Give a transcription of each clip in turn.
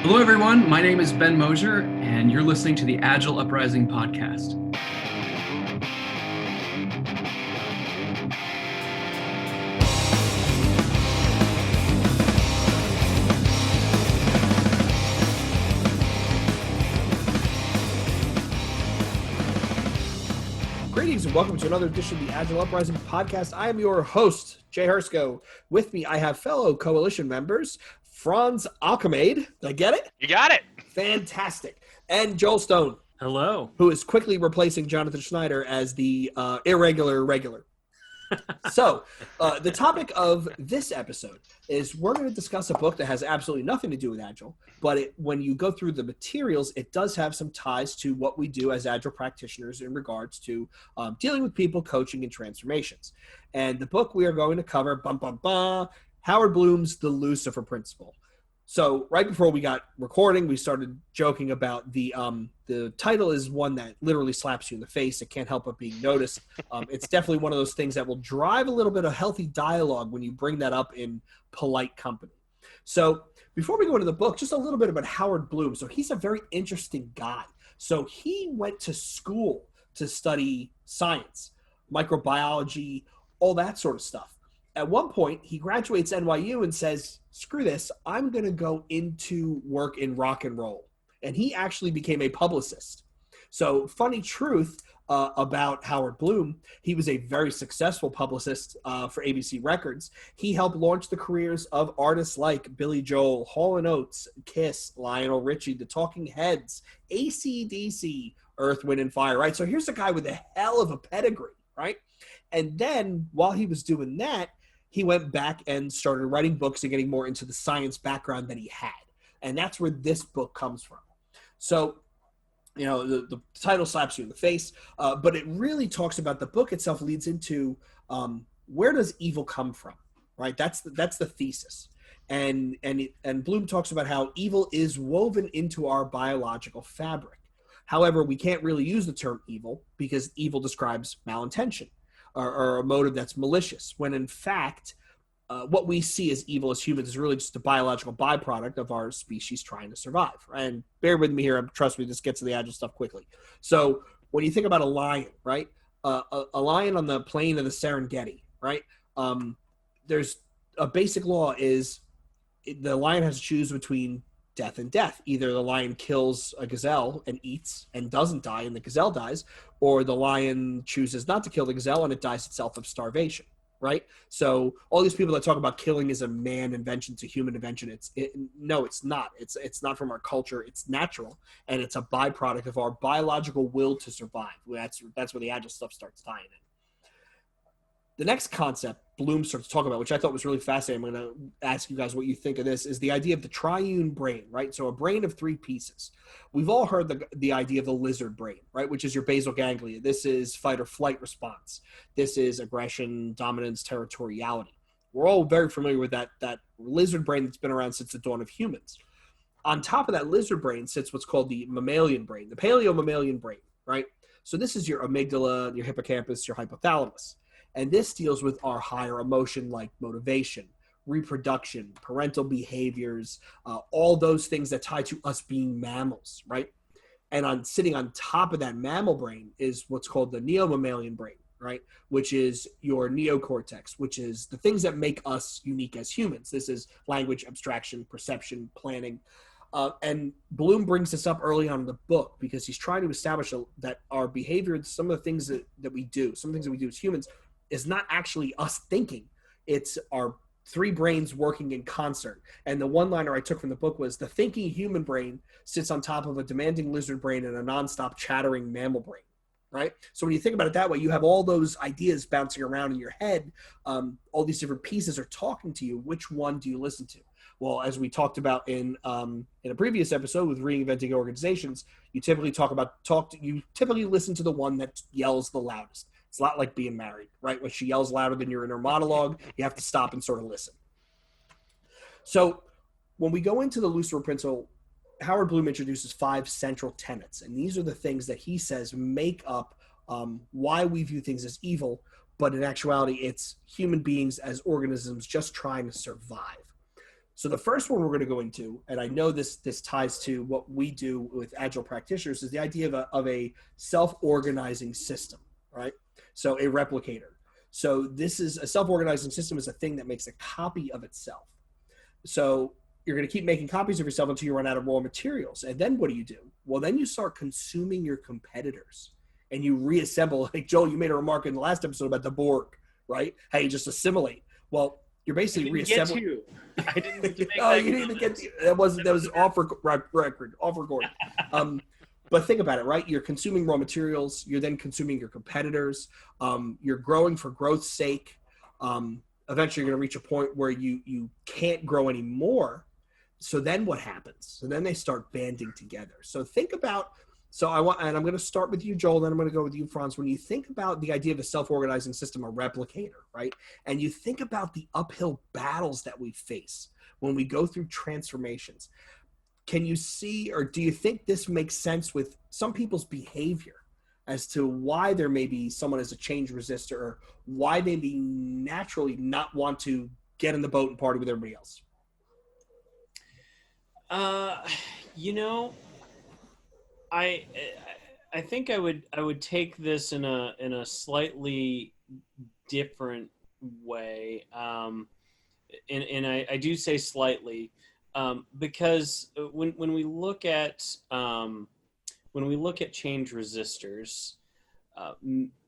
Hello, everyone. My name is Ben Mosier, and you're listening to the Agile Uprising podcast. Greetings and welcome to another edition of the Agile Uprising podcast. I am your host, Jay Hersko. With me, I have fellow coalition members, Franz Alchemade. Did I get it? You got it. Fantastic. And Joel Stone. Hello. Who is quickly replacing Jonathan Schneider as the irregular regular. So, the topic of this episode is we're going to discuss a book that has absolutely nothing to do with Agile, but when you go through the materials, it does have some ties to what we do as Agile practitioners in regards to dealing with people, coaching, and transformations. And the book we are going to cover, Howard Bloom's The Lucifer Principle. So right before we got recording, we started joking about the title is one that literally slaps you in the face. It can't help but being noticed. It's definitely one of those things that will drive a little bit of healthy dialogue when you bring that up in polite company. So before we go into the book, just a little bit about Howard Bloom. So he's a very interesting guy. So he went to school to study science, microbiology, all that sort of stuff. At one point, he graduates NYU and says, screw this, I'm going to go into work in rock and roll. And he actually became a publicist. So funny truth about Howard Bloom, he was a very successful publicist for ABC Records. He helped launch the careers of artists like Billy Joel, Hall & Oates, Kiss, Lionel Richie, The Talking Heads, AC/DC, Earth, Wind & Fire, right? So here's a guy with a hell of a pedigree, right? And then while he was doing that, he went back and started writing books and getting more into the science background that he had. And that's where this book comes from. So, you know, the title slaps you in the face, but it really talks about the book itself leads into where does evil come from, right? That's the thesis. And Bloom talks about how evil is woven into our biological fabric. However, we can't really use the term evil because evil describes malintention. Or a motive that's malicious, when in fact, what we see as evil as humans is really just a biological byproduct of our species trying to survive. And bear with me here, trust me, this gets to the Agile stuff quickly. So when you think about a lion, right? A lion on the plain of the Serengeti, right? There's a basic law is the lion has to choose between death and death. Either the lion kills a gazelle and eats and doesn't die and the gazelle dies, or the lion chooses not to kill the gazelle and it dies itself of starvation, right? So all these people that talk about killing is a man invention to human invention, no, it's not. It's not from our culture. It's natural, and it's a byproduct of our biological will to survive. That's where the Agile stuff starts tying in. The next concept Bloom starts to talk about, which I thought was really fascinating, I'm going to ask you guys what you think of this, is the idea of the triune brain, right? So a brain of three pieces. We've all heard the idea of the lizard brain, right, which is your basal ganglia. This is fight or flight response. This is aggression, dominance, territoriality. We're all very familiar with that lizard brain that's been around since the dawn of humans. On top of that lizard brain sits what's called the mammalian brain, the paleo-mammalian brain, right? So this is your amygdala, your hippocampus, your hypothalamus. And this deals with our higher emotion like motivation, reproduction, parental behaviors, all those things that tie to us being mammals, right? And sitting on top of that mammal brain is what's called the neo-mammalian brain, right? Which is your neocortex, which is the things that make us unique as humans. This is language, abstraction, perception, planning. And Bloom brings this up early on in the book because he's trying to establish that our behavior, some of the things that we do, some things that we do as humans, is not actually us thinking. It's our three brains working in concert. And the one-liner I took from the book was, the thinking human brain sits on top of a demanding lizard brain and a nonstop chattering mammal brain, right? So when you think about it that way, you have all those ideas bouncing around in your head. All these different pieces are talking to you. Which one do you listen to? Well, as we talked about in a previous episode with reinventing organizations, you typically listen to the one that yells the loudest. It's a lot like being married, right? When she yells louder than your inner monologue, you have to stop and sort of listen. So when we go into the Lucifer Principle, Howard Bloom introduces 5 central tenets, and these are the things that he says make up why we view things as evil, but in actuality, it's human beings as organisms just trying to survive. So the first one we're going to go into, and I know this ties to what we do with agile practitioners, is the idea of a self-organizing system, right? So a replicator. So this is a self-organizing system is a thing that makes a copy of itself. So you're going to keep making copies of yourself until you run out of raw materials. And then what do? Well, then you start consuming your competitors and you reassemble. Like Joel, you made a remark in the last episode about the Borg, right? How you just assimilate. Well, you're basically reassembling. I didn't get to make oh, you didn't even get to, that was off record, off recording. But think about it, right? You're consuming raw materials. You're then consuming your competitors. You're growing for growth's sake. Eventually, you're going to reach a point where you can't grow anymore. So then what happens? So then they start banding together. So think about. So I'm going to start with you, Joel. Then I'm going to go with you, Franz. When you think about the idea of a self-organizing system, a replicator, right? And you think about the uphill battles that we face when we go through transformations. Can you see, or do you think this makes sense with some people's behavior as to why there may be someone as a change resistor, or why they may naturally not want to get in the boat and party with everybody else? You know, I think I would take this in a slightly different way, and I do say slightly, because when we look at change resistors,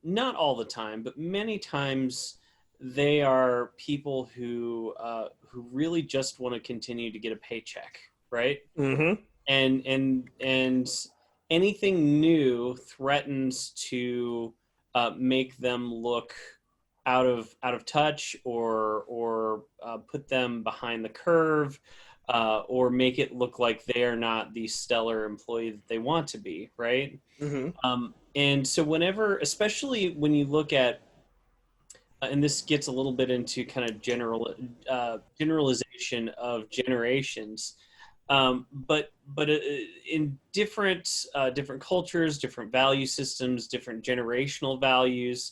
not all the time, but many times they are people who really just want to continue to get a paycheck, right? Mm-hmm. And anything new threatens to make them look out of touch, or put them behind the curve, or make it look like they are not the stellar employee that they want to be, right? Mm-hmm. And so whenever, especially when you look at, and this gets a little bit into kind of generalization of generations, but in different cultures, different value systems, different generational values,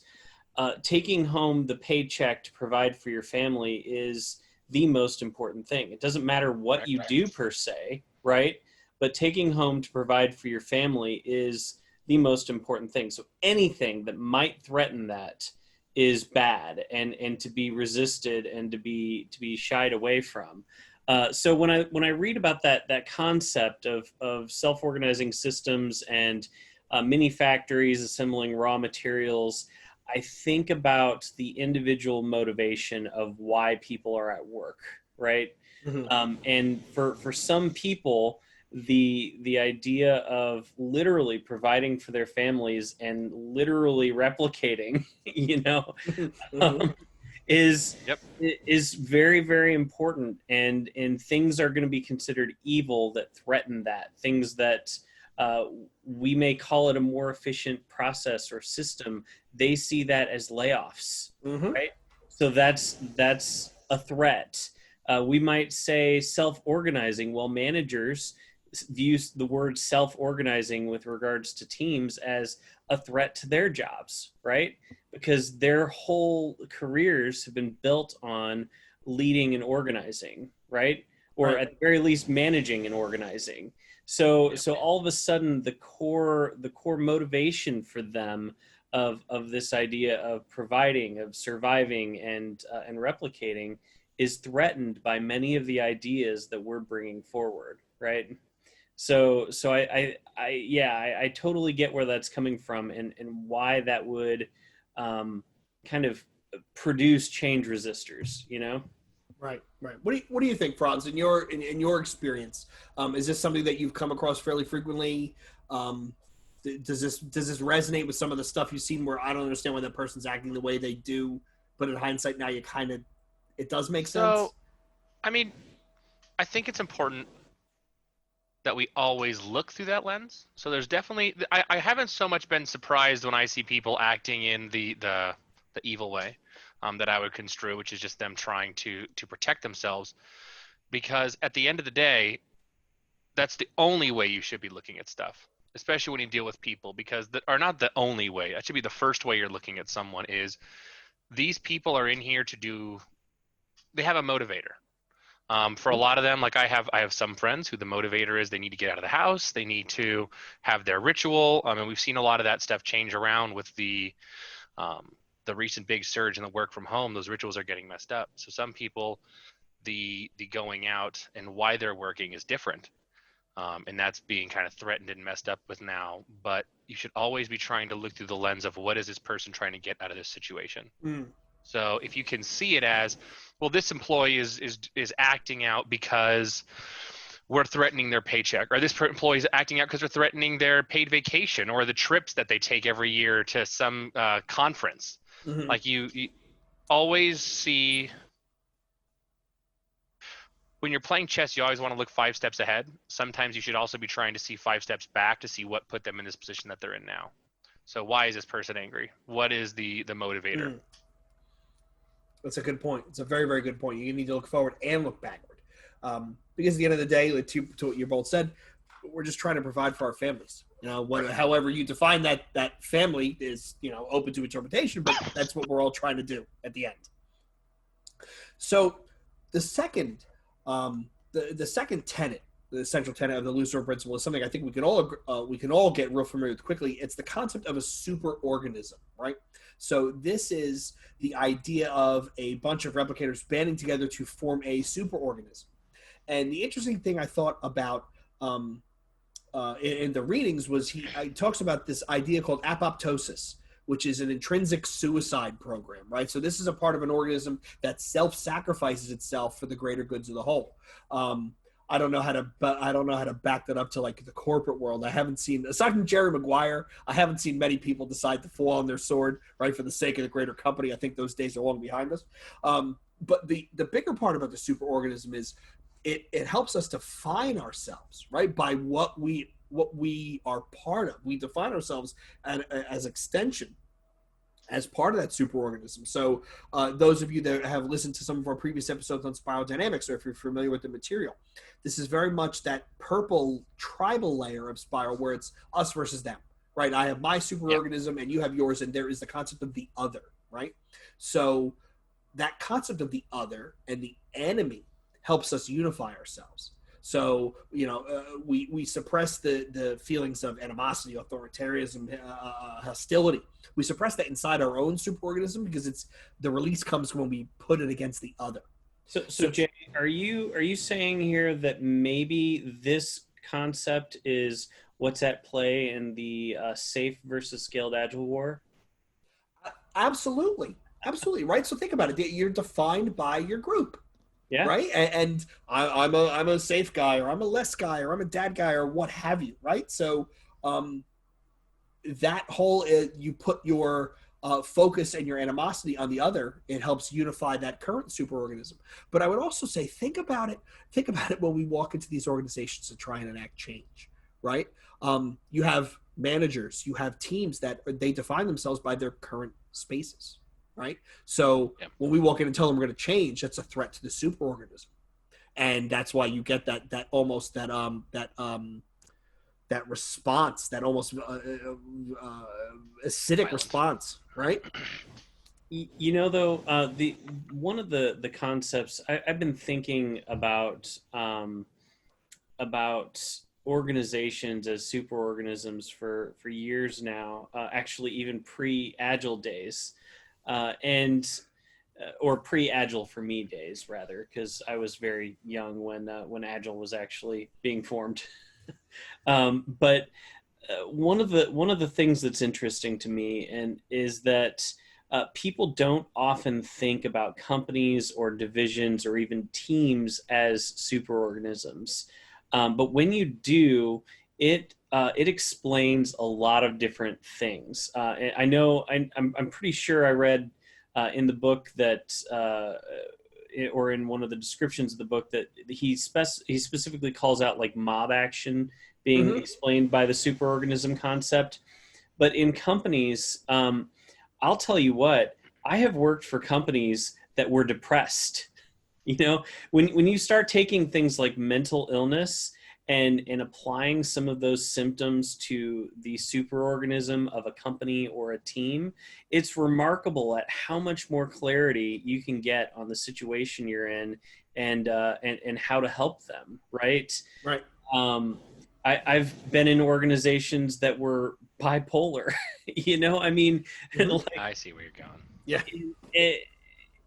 taking home the paycheck to provide for your family is the most important thing. It doesn't matter what you do per se, right? But taking home to provide for your family is the most important thing. So anything that might threaten that is bad, and to be resisted and to be shied away from. So when I read about that concept of self-organizing systems and mini factories assembling raw materials, I think about the individual motivation of why people are at work, right? Mm-hmm. And for some people, the idea of literally providing for their families and literally replicating, Mm-hmm. is Yep. is very, very important, and things are going to be considered evil that threaten that, things that we may call it a more efficient process or system. They see that as layoffs, Mm-hmm. right? So that's a threat. We might say self-organizing. Well, managers view the word self-organizing with regards to teams as a threat to their jobs, right? Because their whole careers have been built on leading and organizing, right? Or Right. at the very least managing and organizing. So all of a sudden the core motivation for them of this idea of providing, of surviving, and replicating is threatened by many of the ideas that we're bringing forward, right? So I totally get where that's coming from, and why that would kind of produce change resistors, Right. What do you think, Franz? In your experience, is this something that you've come across fairly frequently? Does this resonate with some of the stuff you've seen where I don't understand why that person's acting the way they do, but in hindsight now it does make sense? So, I mean, I think it's important that we always look through that lens. So there's definitely, I haven't so much been surprised when I see people acting in the evil way, that I would construe, which is just them trying to protect themselves. Because at the end of the day, that's the only way you should be looking at stuff, especially when you deal with people. Because or not the only way. That should be the first way you're looking at someone is, these people are in here to do. They have a motivator. For a lot of them, like I have some friends who the motivator is they need to get out of the house, they need to have their ritual. And we've seen a lot of that stuff change around with the recent big surge in the work from home. Those rituals are getting messed up. So some people, the going out and why they're working is different. And that's being kind of threatened and messed up with now. But you should always be trying to look through the lens of what is this person trying to get out of this situation. So if you can see it as, well, this employee is acting out because we're threatening their paycheck, or this employee is acting out because we're threatening their paid vacation or the trips that they take every year to some conference. Like you always see, when you're playing chess, you always want to look 5 steps ahead. Sometimes you should also be trying to see 5 steps back to see what put them in this position that they're in now. So why is this person angry? What is the motivator? That's a good point. It's a very, very good point. You need to look forward and look backward. Because at the end of the day, to what you both said, we're just trying to provide for our families. However you define that family is, open to interpretation, but that's what we're all trying to do at the end. So the second tenet, the central tenet of the Lucifer principle, is something I think we can all get real familiar with quickly. It's the concept of a superorganism, right? So this is the idea of a bunch of replicators banding together to form a superorganism. And the interesting thing I thought about in the readings was he talks about this idea called apoptosis, which is an intrinsic suicide program, right? So this is a part of an organism that self-sacrifices itself for the greater goods of the whole. I don't know how to back that up to like the corporate world. I haven't seen, aside from Jerry Maguire, I haven't seen many people decide to fall on their sword, right, for the sake of the greater company. I think those days are long behind us. But the bigger part about the superorganism is it helps us define ourselves, right, by what we are part of. We define ourselves as extension, as part of that superorganism. So those of you that have listened to some of our previous episodes on spiral dynamics, or if you're familiar with the material, this is very much that purple tribal layer of spiral where it's us versus them, right? I have my superorganism and you have yours, and there is the concept of the other, right? So that concept of the other and the enemy helps us unify ourselves. So, we suppress the feelings of animosity, authoritarianism, hostility. We suppress that inside our own superorganism because the release comes when we put it against the other. So Jay, are you saying here that maybe this concept is what's at play in the safe versus scaled agile war? Absolutely, right. So think about it. You're defined by your group. Yeah. Right. And I'm a safe guy, or I'm a less guy, or I'm a dad guy, or what have you. Right. So that whole you put your focus and your animosity on the other, it helps unify that current superorganism. But I would also say, think about it when we walk into these organizations to try and enact change. Right. You have managers, you have teams that they define themselves by their current spaces. Right. So when we walk in and tell them we're going to change, that's a threat to the superorganism. And that's why you get that response, that almost acidic response. Right. Though, the one of the concepts I've been thinking about organizations as superorganisms for years now, actually even pre-Agile days. Or pre-Agile for me days, rather, because I was very young when Agile was actually being formed. But one of the things that's interesting to me is that people don't often think about companies or divisions or even teams as superorganisms. But when you do, it explains a lot of different things. I know I'm pretty sure I read in the book that, or in one of the descriptions of the book, that he specifically calls out like mob action being explained by the superorganism concept. But in companies, I'll tell you what, I have worked for companies that were depressed. When you start taking things like mental illness and applying some of those symptoms to the superorganism of a company or a team, it's remarkable at how much more clarity you can get on the situation you're in and how to help them, right? Right. I've been in organizations that were bipolar, you know, I mean, Mhm. I see where you're going. Yeah. it,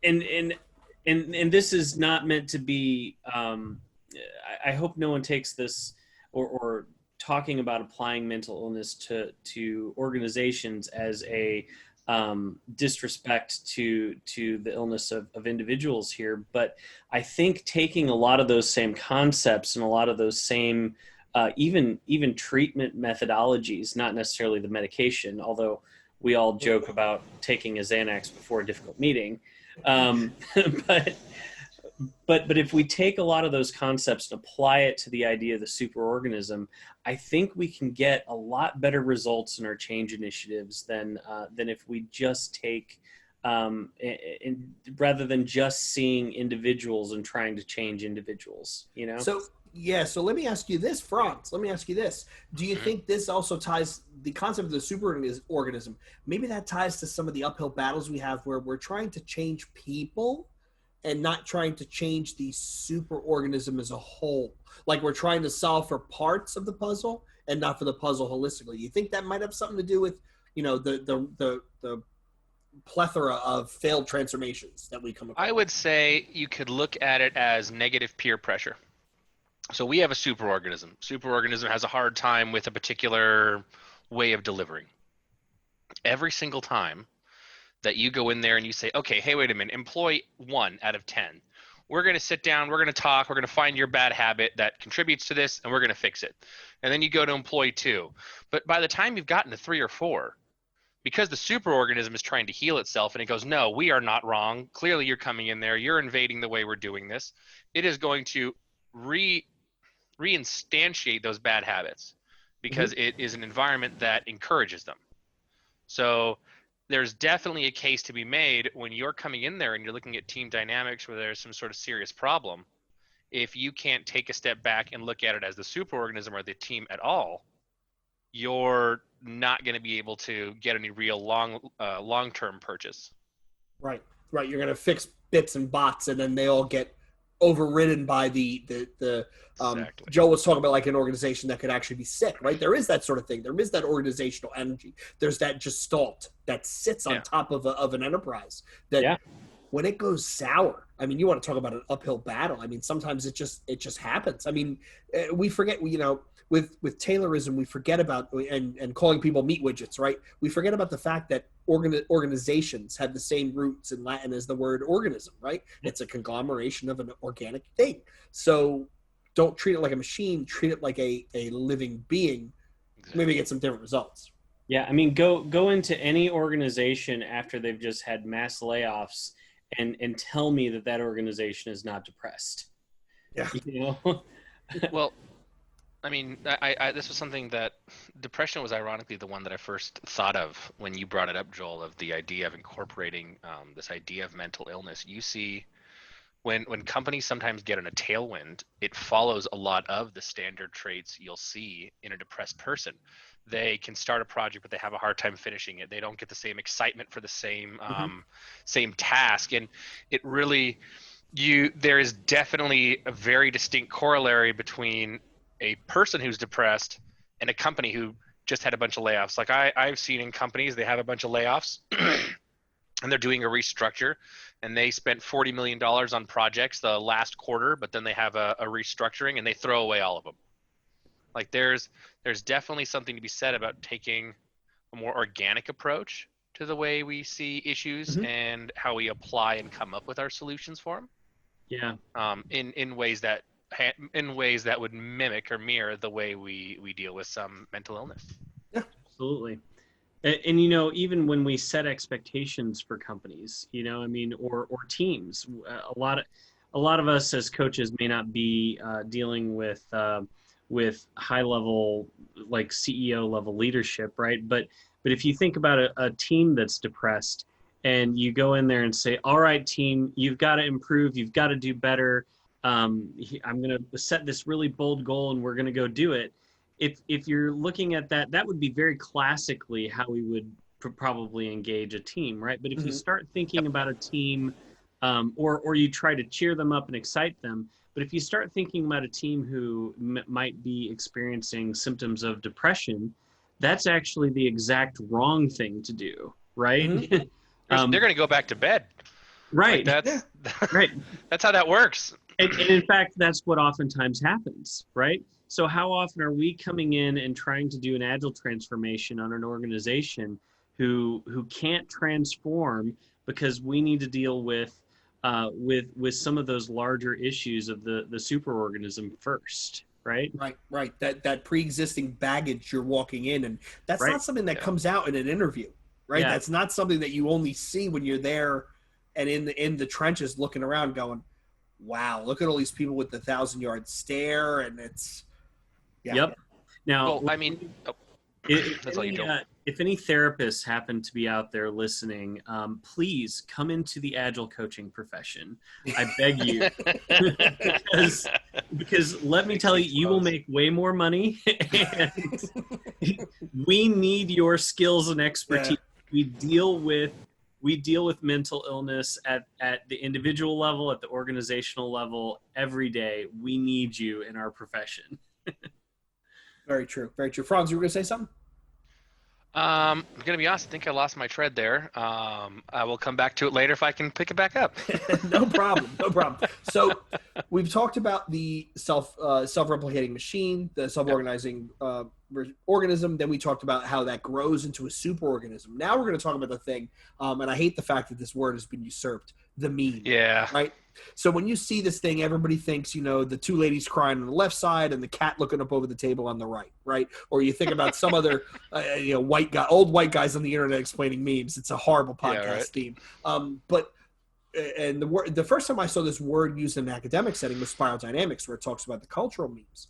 and this is not meant to be, I hope no one takes this or talking about applying mental illness to organizations as a disrespect to the illness of individuals here. But I think taking a lot of those same concepts and a lot of those same even treatment methodologies, not necessarily the medication, although we all joke about taking a Xanax before a difficult meeting. Um, but but if we take a lot of those concepts and apply it to the idea of the superorganism, I think we can get a lot better results in our change initiatives than if we just take rather than just seeing individuals and trying to change individuals. You know. So yeah, so let me ask you this, Franz. Let me ask you this: do you think this also ties the concept of the superorganism? Maybe that ties to some of the uphill battles we have, where we're trying to change people and not trying to change the superorganism as a whole. Like we're trying to solve for parts of the puzzle and not for the puzzle holistically. You think that might have something to do with, you know, the plethora of failed transformations that we come across? I would say you could look at it as negative peer pressure. So we have a superorganism. Superorganism has a hard time with a particular way of delivering. Every single time that you go in there and you say, okay, hey, wait a minute, employee 1 out of 10. We're going to sit down, we're going to talk, we're going to find your bad habit that contributes to this, and we're going to fix it. And then you go to employee 2. But by the time you've gotten to 3 or 4, because the superorganism is trying to heal itself and it goes, no, we are not wrong. Clearly you're coming in there, you're invading the way we're doing this. It is going to reinstantiate those bad habits because it is an environment that encourages them. So there's definitely a case to be made when you're coming in there and you're looking at team dynamics where there's some sort of serious problem. If you can't take a step back and look at it as the superorganism or the team at all, you're not going to be able to get any real long-term purchase. Right. You're going to fix bits and bots, and then they all get overridden by the Exactly. Joe was talking about like an organization that could actually be sick, right? There is that sort of thing. There is that organizational energy. There's that gestalt that sits on top of an enterprise that when it goes sour, I mean, you want to talk about an uphill battle. I mean, sometimes it just happens. I mean, we forget, you know, with Taylorism, we forget about and calling people meat widgets, right? We forget about the fact that organizations have the same roots in Latin as the word organism, right? It's a conglomeration of an organic thing. So don't treat it like a machine, treat it like a living being. Exactly. Maybe get some different results. Yeah, I mean, go into any organization after they've just had mass layoffs and tell me that organization is not depressed. Yeah. You know? Well, I mean, I this was something that depression was ironically the one that I first thought of when you brought it up, Joel, of the idea of incorporating this idea of mental illness. You see, when companies sometimes get in a tailwind, it follows a lot of the standard traits you'll see in a depressed person. They can start a project, but they have a hard time finishing it. They don't get the same excitement for the same same task, and it really there is definitely a very distinct corollary between a person who's depressed and a company who just had a bunch of layoffs. Like I've seen in companies, they have a bunch of layoffs and they're doing a restructure and they spent $40 million on projects the last quarter, but then they have a restructuring and they throw away all of them. Like there's definitely something to be said about taking a more organic approach to the way we see issues and how we apply and come up with our solutions for them. Yeah. In ways that would mimic or mirror the way we deal with some mental illness. Yeah, absolutely. And you know, even when we set expectations for companies, you know, I mean, or teams, a lot of us as coaches may not be dealing with high level, like CEO level leadership, right? But if you think about a team that's depressed and you go in there and say, all right, team, you've got to improve, you've got to do better. I'm going to set this really bold goal and we're going to go do it. If you're looking at that would be very classically how we would probably engage a team, right? But if you start thinking about a team or you try to cheer them up and excite them. But if you start thinking about a team who might be experiencing symptoms of depression, that's actually the exact wrong thing to do, right? Mhm. They're going to go back to bed. Right. Like that's Right. that's how that works. And in fact, that's what oftentimes happens, right? So how often are we coming in and trying to do an agile transformation on an organization who can't transform because we need to deal with some of those larger issues of the superorganism first, right? Right. That pre-existing baggage you're walking in, and that's Right. not something that Yeah. comes out in an interview, right? Yeah. That's not something that you only see when you're there and in the trenches looking around, going, "Wow, look at all these people with the 1,000-yard stare," and it's Yep. Now, Well, I mean, that's all you do. if any therapists happen to be out there listening, please come into the agile coaching profession. I beg you, because let me tell you, you will make way more money, and we need your skills and expertise. Yeah. We deal with mental illness at the individual level, at the organizational level, every day. We need you in our profession. Very true. Very true. Franz, you were going to say something? I'm gonna be honest. I think I lost my tread there. I will come back to it later if I can pick it back up. No problem. No problem. So we've talked about the self-replicating machine, the self-organizing organism. Then we talked about how that grows into a superorganism. Now we're going to talk about the thing, and I hate the fact that this word has been usurped, the meme. Yeah. Right? So when you see this thing, everybody thinks, the two ladies crying on the left side and the cat looking up over the table on the right? Or you think about some other, old white guys on the internet explaining memes. It's a horrible podcast theme. But the first time I saw this word used in an academic setting was Spiral Dynamics, where it talks about the cultural memes.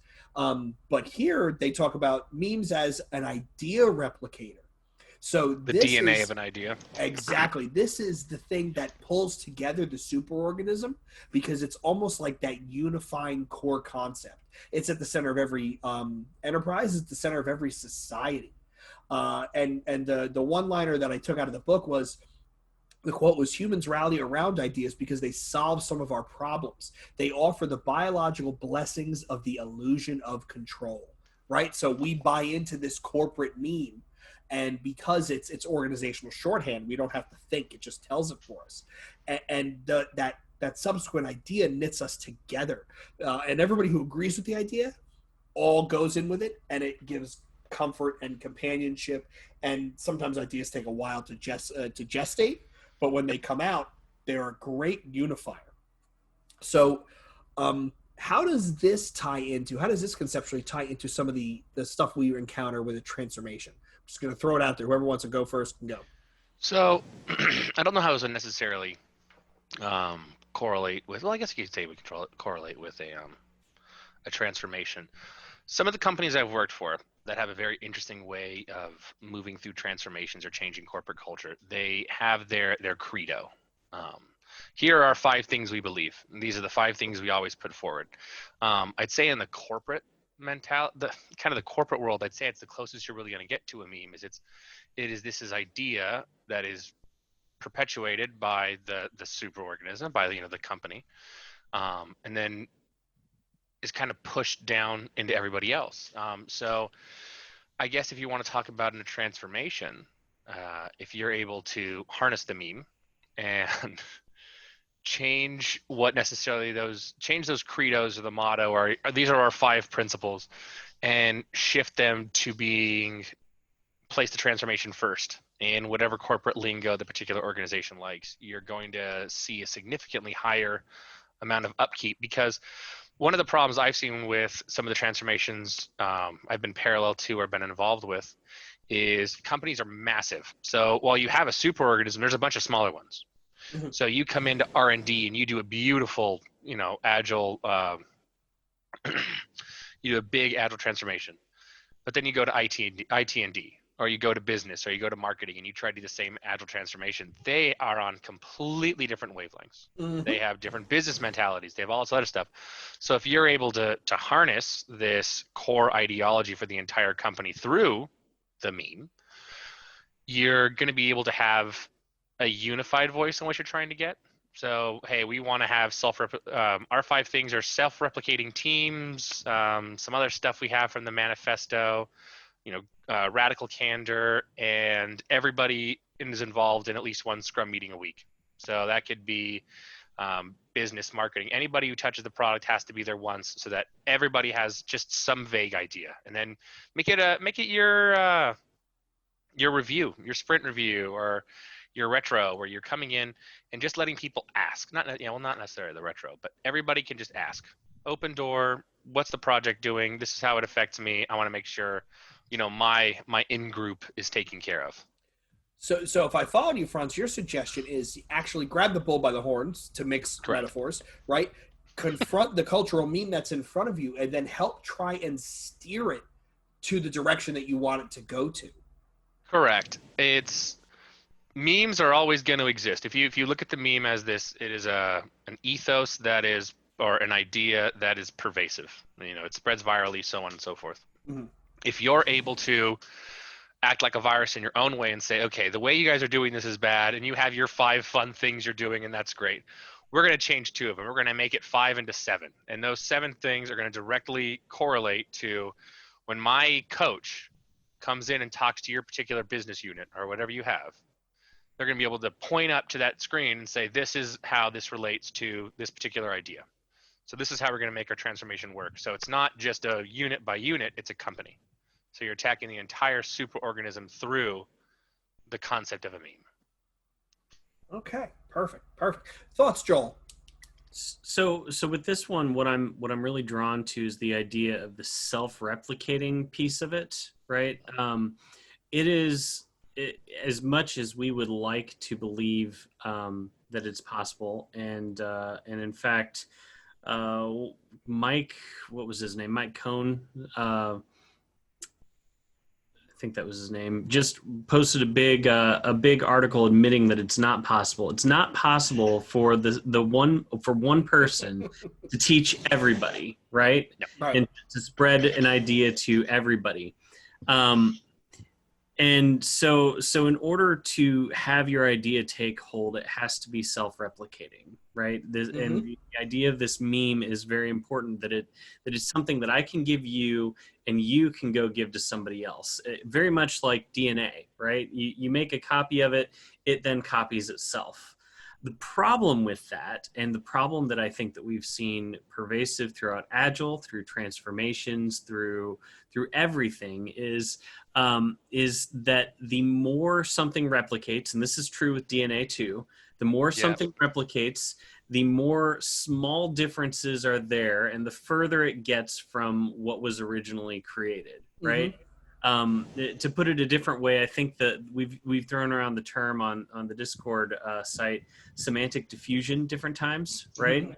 But here they talk about memes as an idea replicator. So The DNA of an idea. Exactly. This is the thing that pulls together the superorganism, because it's almost like that unifying core concept. It's at the center of every enterprise. It's the center of every society. And the one-liner that I took out of the book was, the quote was, "Humans rally around ideas because they solve some of our problems. They offer the biological blessings of the illusion of control." Right? So we buy into this corporate meme. And because it's organizational shorthand, we don't have to think; it just tells it for us. And that subsequent idea knits us together, and everybody who agrees with the idea all goes in with it, and it gives comfort and companionship. And sometimes ideas take a while to gestate, but when they come out, they're a great unifier. So, how does this conceptually tie into some of the stuff we encounter with a transformation? I'm just going to throw it out there. Whoever wants to go first can go. So, I don't know how it would necessarily correlate with. Well, I guess you could say we can correlate with a transformation. Some of the companies I've worked for that have a very interesting way of moving through transformations or changing corporate culture, they have their credo. Here are 5 things we believe. And these are the 5 things we always put forward. I'd say in the corporate the corporate world, I'd say it's the closest you're really going to get to a meme. This idea that is perpetuated by the superorganism, by the company, and then is kind of pushed down into everybody else. So I guess if you want to talk about in a transformation, if you're able to harness the meme and change those credos or the motto, or these are our 5 principles, and shift them to place the transformation first in whatever corporate lingo the particular organization likes, you're going to see a significantly higher amount of upkeep. Because one of the problems I've seen with some of the transformations I've been parallel to or been involved with is companies are massive. So while you have a superorganism, there's a bunch of smaller ones. Mm-hmm. So you come into R&D and you do a beautiful, agile, you do a big agile transformation, but then you go to IT&D, or you go to business, or you go to marketing, and you try to do the same agile transformation. They are on completely different wavelengths. Mm-hmm. They have different business mentalities. They have all this other stuff. So if you're able to harness this core ideology for the entire company through the meme, you're going to be able to have a unified voice on what you're trying to get, So, hey, we want to have our 5 things are self-replicating teams, some other stuff we have from the manifesto, radical candor, and everybody is involved in at least one Scrum meeting a week. So that could be business marketing. Anybody who touches the product has to be there once, so that everybody has just some vague idea, and then make it your review, your sprint review, or your retro, where you're coming in and just letting people ask. Not necessarily the retro, but everybody can just ask. Open door. What's the project doing? This is how it affects me. I want to make sure, my in group is taken care of. So if I followed you, Franz, your suggestion is actually grab the bull by the horns, to mix Correct. metaphors, right? Confront the cultural meme that's in front of you, and then help try and steer it to the direction that you want it to go to. Correct. Memes are always going to exist. If you look at the meme as this, it is an ethos that is, or an idea that is pervasive. It spreads virally, so on and so forth. Mm-hmm. If you're able to act like a virus in your own way and say, okay, the way you guys are doing this is bad, and you have your 5 fun things you're doing, and that's great. We're going to change 2 of them. We're going to make it 5 into 7. And those 7 things are going to directly correlate to when my coach comes in and talks to your particular business unit or whatever you have. They're going to be able to point up to that screen and say, this is how this relates to this particular idea. So this is how we're going to make our transformation work. So it's not just a unit by unit, it's a company. So you're attacking the entire superorganism through the concept of a meme. Okay, perfect. Thoughts, Joel? So with this one, what I'm really drawn to is the idea of the self-replicating piece of it, right? As much as we would like to believe that it's possible, and in fact, Mike, what was his name? Mike Cohn. I think that was his name, just posted a big article admitting that it's not possible. It's not possible for one person to teach everybody, right? Yep. Right. And to spread an idea to everybody. And so in order to have your idea take hold, it has to be self-replicating, right? And the idea of this meme is very important, that it's something that I can give you and you can go give to somebody else. Very much like DNA, right? You make a copy of it, it then copies itself. The problem with that, and the problem that I think that we've seen pervasive throughout Agile, through transformations, through everything, is that the more something replicates, and this is true with DNA too, the more something replicates, the more small differences are there, and the further it gets from what was originally created, right? To put it a different way, I think that we've thrown around the term on the Discord site, semantic diffusion, different times, right?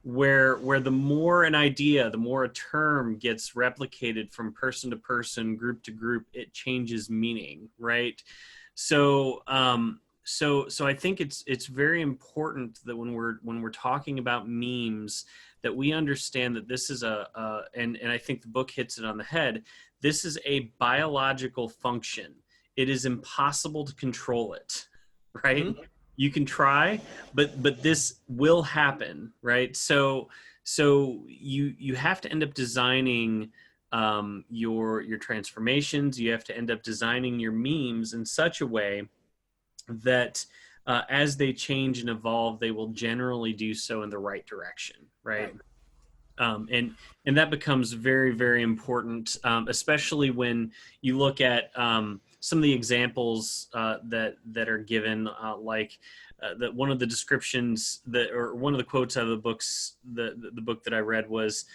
Where the more an idea, the more a term gets replicated from person to person, group to group, it changes meaning, right? So I think it's very important that when we're talking about memes, that we understand that this is and I think the book hits it on the head. This is a biological function. It is impossible to control it, right? Mm-hmm. You can try, but this will happen, right? So you have to end up designing your transformations. You have to end up designing your memes in such a way that as they change and evolve, they will generally do so in the right direction, right? And that becomes very, very important, especially when you look at some of the examples that are given, like that one of the descriptions or one of the quotes out of the books, the book that I read was,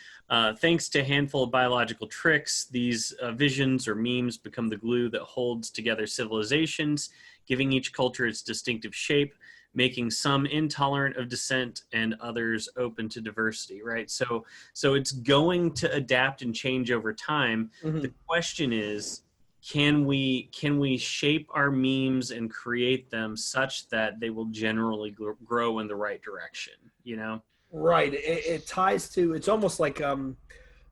thanks to a handful of biological tricks, these visions or memes become the glue that holds together civilizations, giving each culture its distinctive shape, making some intolerant of dissent and others open to diversity, right? So it's going to adapt and change over time. Mm-hmm. The question is, can we shape our memes and create them such that they will generally grow in the right direction, you know? Right. It ties to, it's almost like,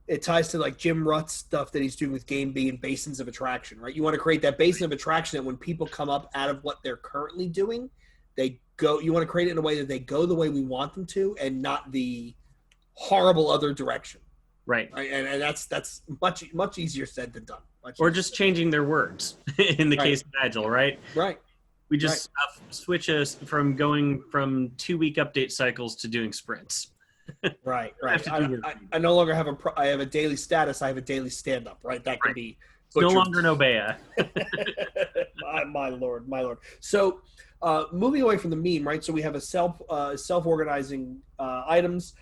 it ties to like Jim Rutt's stuff that he's doing with Game B and basins of attraction, right? You want to create that basin of attraction that when people come up out of what they're currently doing, they go. You want to create it in a way that they go the way we want them to, and not the horrible other direction. Right. Right? And that's much easier said than done. Or just changing their words in the Right. case of Agile, right? Right. We just switch us from going from 2-week update cycles to doing sprints. Right. I have to do work. I no longer have I have a daily status. I have a daily stand up. Right. That can Right. be It's no butchered. longer an Obeya. my lord, my lord. So, moving away from the meme, right? So we have a self-organizing items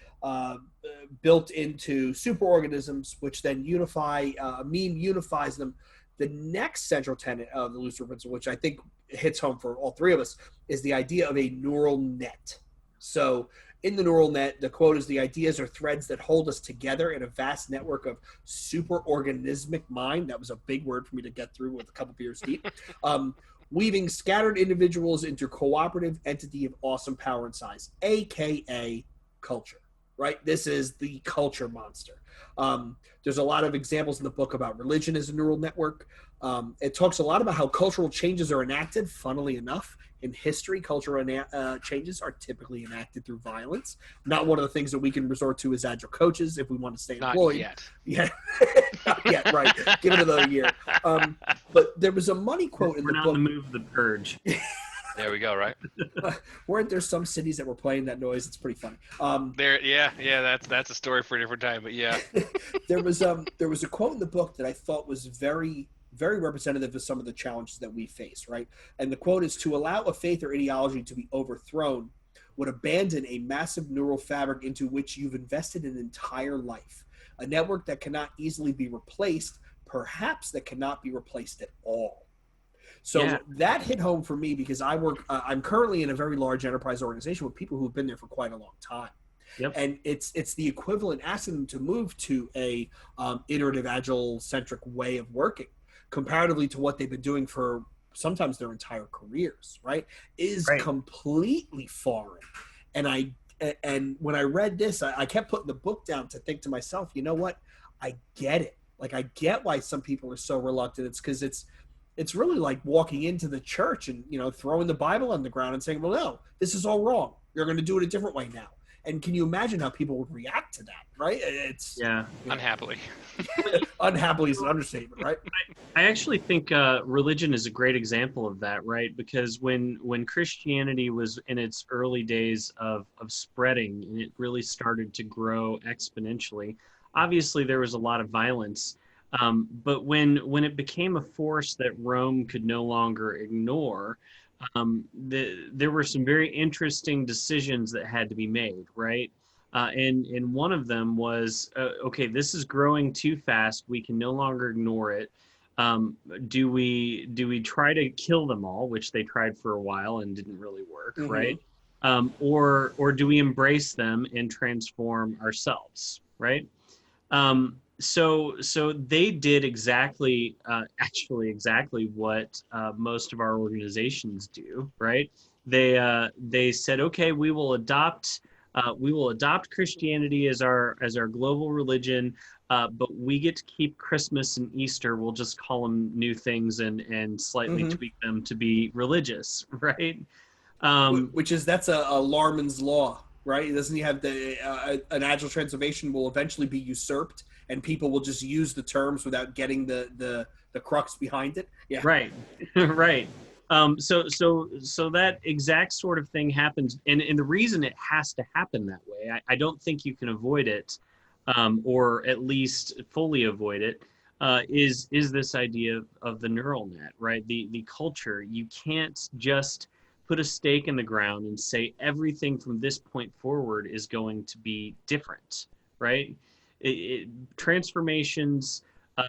built into superorganisms, which then unify. A meme unifies them. The next central tenet of the Lucifer principle, which I think hits home for all three of us, is the idea of a neural net. So, in the neural net, the quote is, "The ideas are threads that hold us together in a vast network of superorganismic mind." That was a big word for me to get through with a couple beers deep. Weaving scattered individuals into cooperative entity of awesome power and size, aka culture. Right? This is the culture monster. There's a lot of examples in the book about religion as a neural network. It talks a lot about how cultural changes are enacted. Funnily enough, in history, cultural changes are typically enacted through violence. Not one of the things that we can resort to as agile coaches if we want to stay Not employed. yet. Yeah, not yet. Right. Give it another year. But there was a money quote in We're the not book. in the move of the purge. There we go. Right Weren't there some cities that were playing that noise? It's pretty funny. there. Yeah. That's a story for a different time. But yeah, there was a quote in the book that I thought was very, very representative of some of the challenges that we face, right? And the quote is, "To allow a faith or ideology to be overthrown would abandon a massive neural fabric into which you've invested an entire life, a network that cannot easily be replaced, perhaps that cannot be replaced at all." So Yeah. that hit home for me because I'm currently in a very large enterprise organization with people who've been there for quite a long time. Yep. And it's the equivalent, asking them to move to a iterative, agile-centric way of working, comparatively to what they've been doing for sometimes their entire careers, right, is Right. completely foreign. And when I read this, I kept putting the book down to think to myself, you know what? I get it. Like, I get why some people are so reluctant. It's because it's really like walking into the church and, throwing the Bible on the ground and saying, well, no, this is all wrong. You're going to do it a different way now. And can you imagine how people would react to that, right? It's Yeah. unhappily. unhappily is an understatement, right? I actually think religion is a great example of that, right? Because when Christianity was in its early days of spreading, and it really started to grow exponentially, obviously there was a lot of violence. But when it became a force that Rome could no longer ignore, there were some very interesting decisions that had to be made, right? And one of them was, okay, this is growing too fast. We can no longer ignore it. Do we try to kill them all, which they tried for a while and didn't really work, Mhm. right? Or do we embrace them and transform ourselves, right? So they did exactly what most of our organizations do, right? They said, okay, we will adopt Christianity as our global religion, but we get to keep Christmas and Easter. We'll just call them new things and slightly Mhm. tweak them to be religious, right? That's a Larman's law, right? Doesn't he have an agile transformation will eventually be usurped, and people will just use the terms without getting the crux behind it? Yeah. Right, right. So that exact sort of thing happens, and the reason it has to happen that way, I don't think you can avoid it, or at least fully avoid it, is this idea of the neural net, right? The culture. You can't just put a stake in the ground and say everything from this point forward is going to be different, right? Transformations,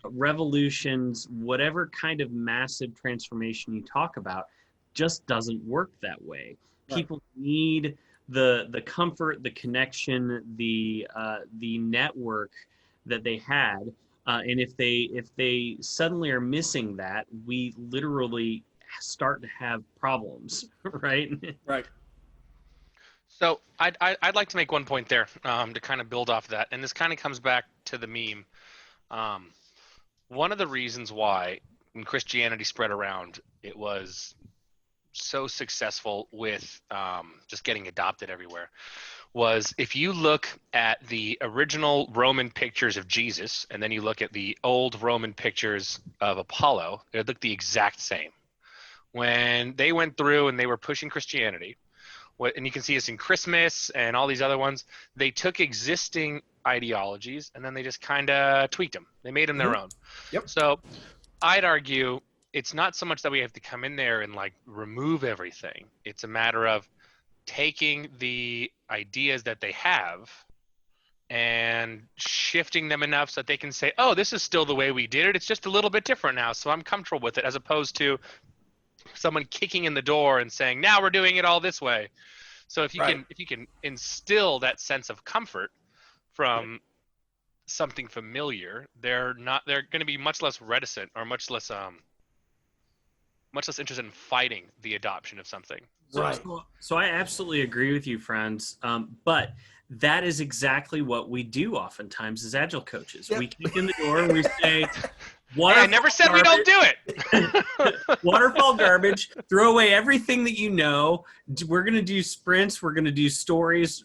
revolutions, whatever kind of massive transformation you talk about, just doesn't work that way. Right. People need the comfort, the connection, the network that they had, and if they suddenly are missing that, we literally start to have problems, right? Right. So I'd like to make one point there to kind of build off that, and this kind of comes back to the meme. One of the reasons why when Christianity spread around, it was so successful with just getting adopted everywhere was if you look at the original Roman pictures of Jesus and then you look at the old Roman pictures of Apollo, they look the exact same. When they went through and they were pushing Christianity, and you can see this in Christmas and all these other ones, they took existing ideologies and then they just kind of tweaked them. They made them their own. Yep. So I'd argue it's not so much that we have to come in there and like remove everything. It's a matter of taking the ideas that they have and shifting them enough so that they can say, oh, this is still the way we did it. It's just a little bit different now. So I'm comfortable with it, as opposed to someone kicking in the door and saying, now we're doing it all this way. So if you can instill that sense of comfort from something familiar, they're going to be much less reticent or much less interested in fighting the adoption of something. So I absolutely agree with you, friends. But that is exactly what we do oftentimes as Agile coaches. Yep. We kick in the door and we say, hey, I never said garbage. We don't do it. Waterfall garbage, throw away everything that you know. We're going to do sprints. We're going to do stories.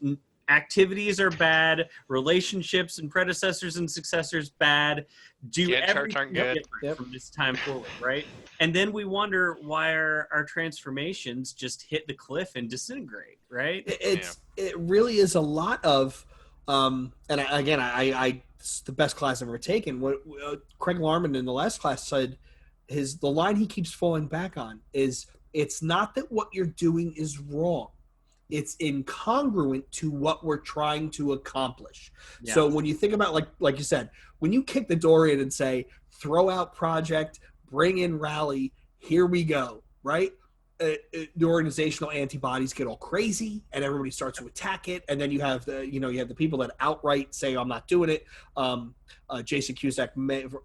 Activities are bad. Relationships and predecessors and successors bad. Do everything different from this time forward, right? And then we wonder why our transformations just hit the cliff and disintegrate, right? It really is a lot of, and I it's the best class I've ever taken. What Craig Larman in the last class said, the line he keeps falling back on is, it's not that what you're doing is wrong. It's incongruent to what we're trying to accomplish. Yeah. So when you think about, like you said, when you kick the door in and say, throw out project, bring in rally, here we go, right? The organizational antibodies get all crazy and everybody starts to attack it. And then you have the people that outright say, I'm not doing it. Jason Cusack,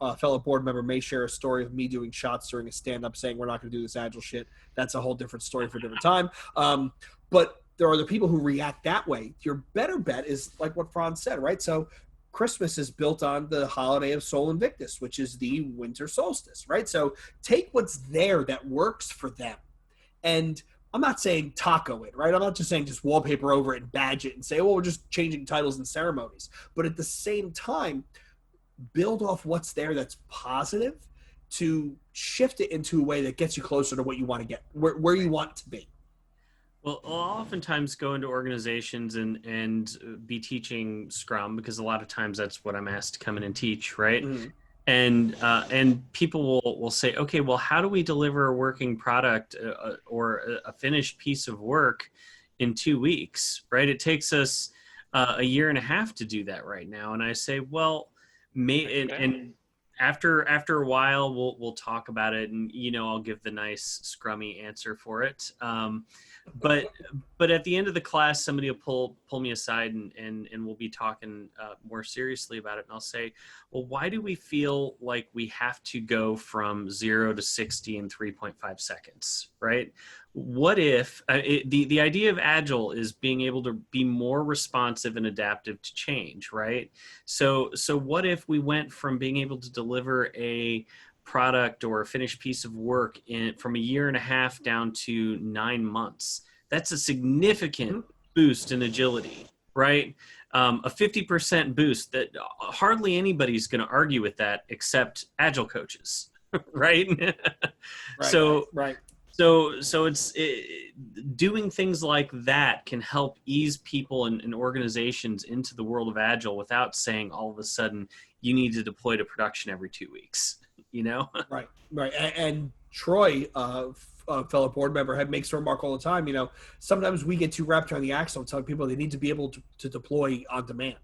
a fellow board member, may share a story of me doing shots during a stand-up saying, we're not going to do this Agile shit. That's a whole different story for a different time. But there are the people who react that way. Your better bet is like what Franz said, right? So Christmas is built on the holiday of Sol Invictus, which is the winter solstice, right? So take what's there that works for them. And I'm not saying taco it, right? I'm not just saying just wallpaper over it and badge it and say, well, we're just changing titles and ceremonies. But at the same time, build off what's there that's positive to shift it into a way that gets you closer to what you want to get, where you want to be. Well, I'll oftentimes go into organizations and be teaching Scrum, because a lot of times that's what I'm asked to come in and teach, right? Mm-hmm. And people will say, okay, well, how do we deliver a working product or a finished piece of work in 2 weeks, right? It takes us a year and a half to do that right now. And I say, well, and after a while, we'll talk about it, and I'll give the nice scrummy answer for it. But at the end of the class, somebody will pull me aside and we'll be talking more seriously about it. And I'll say, well, why do we feel like we have to go from 0 to 60 in 3.5 seconds, right? What if the idea of Agile is being able to be more responsive and adaptive to change, right? So what if we went from being able to deliver a product or a finished piece of work from a year and a half down to 9 months? That's a significant boost in agility, right? A 50% boost that hardly anybody's going to argue with that except Agile coaches, right? Right. So it's doing things like that can help ease people and organizations into the world of Agile without saying all of a sudden you need to deploy to production every 2 weeks. Right. And Troy, a fellow board member, makes a remark all the time. Sometimes we get too wrapped around the axle telling people they need to be able to deploy on demand.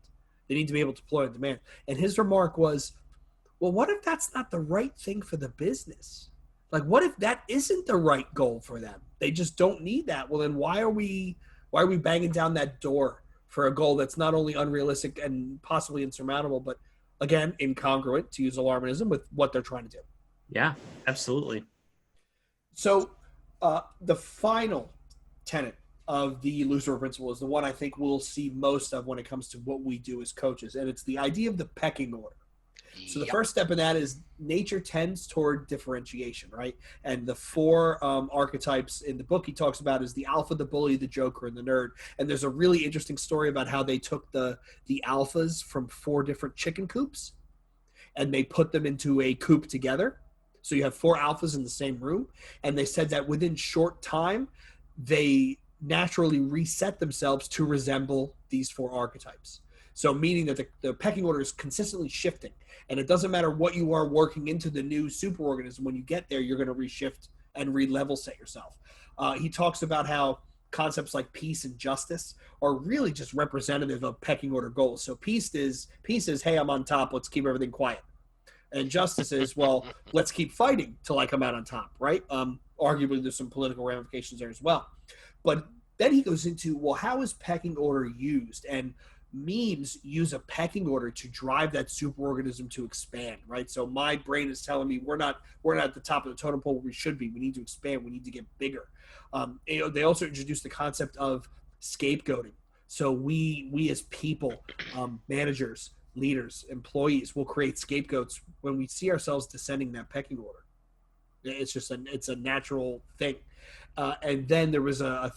They need to be able to deploy on demand. And his remark was, well, what if that's not the right thing for the business? Like, what if that isn't the right goal for them? They just don't need that. Well, then why are we banging down that door for a goal that's not only unrealistic and possibly insurmountable, but again, incongruent, to use alarmism, with what they're trying to do? Yeah, absolutely. So the final tenet of the Lucifer principle is the one I think we'll see most of when it comes to what we do as coaches, and it's the idea of the pecking order. So the Yep. first step in that is nature tends toward differentiation, right? And the four archetypes in the book he talks about is the alpha, the bully, the joker, and the nerd. And there's a really interesting story about how they took the alphas from four different chicken coops and they put them into a coop together. So you have four alphas in the same room. And they said that within short time, they naturally reset themselves to resemble these four archetypes. So meaning that the pecking order is consistently shifting. And it doesn't matter what you are working into the new superorganism. When you get there, you're going to reshift and re-level set yourself. He talks about how concepts like peace and justice are really just representative of pecking order goals. So peace is, hey, I'm on top. Let's keep everything quiet. And justice is, well, let's keep fighting till I come out on top, right? Arguably, there's some political ramifications there as well. But then he goes into, well, how is pecking order used? And memes use a pecking order to drive that superorganism to expand, right? So my brain is telling me we're not at the top of the totem pole where we should be. We need to expand. We need to get bigger. They also introduced the concept of scapegoating. So we as people, managers, leaders, employees will create scapegoats when we see ourselves descending that pecking order. It's just it's a natural thing. And then there was a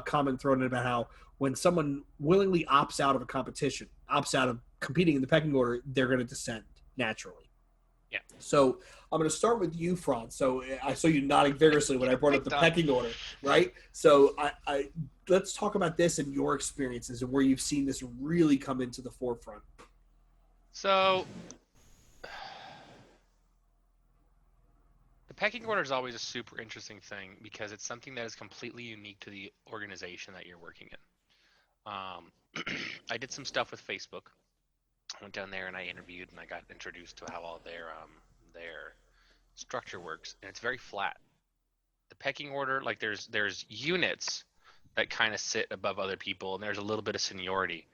comment thrown in about how when someone willingly opts out of a competition, opts out of competing in the pecking order, they're going to descend naturally. Yeah. So I'm going to start with you, Franz. So I saw you nodding vigorously when I brought up the pecking order, right? So I let's talk about this and your experiences and where you've seen this really come into the forefront. So the pecking order is always a super interesting thing because it's something that is completely unique to the organization that you're working in. I did some stuff with Facebook. I went down there and I interviewed and I got introduced to how all their structure works, and it's very flat. The pecking order, like there's units that kind of sit above other people, and there's a little bit of seniority,